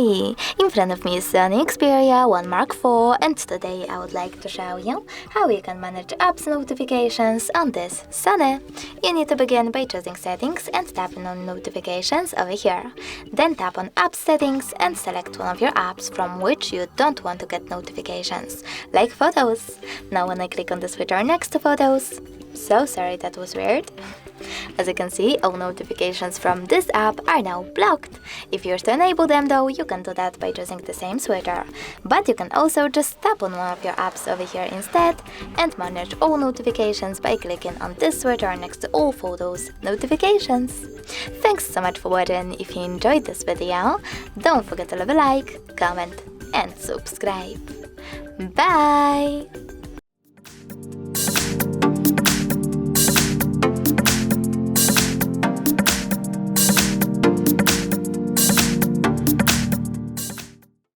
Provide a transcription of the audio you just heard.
Hi! In front of me is SONY Xperia 1 Mark IV, and today I would like to show you how you can manage apps notifications on this SONY. You need to begin by choosing Settings and tapping on Notifications over here. Then tap on App Settings and select one of your apps from which you don't want to get notifications, like Photos. Now when I click on the switcher next to Photos, so sorry, that was weird. As you can see, all notifications from this app are now blocked. If you wish to enable them though, you can do that by choosing the same switcher. But you can also just tap on one of your apps over here instead and manage all notifications by clicking on this switcher next to all Photos notifications. Thanks so much for watching. If you enjoyed this video, don't forget to leave a like, comment and subscribe. Bye!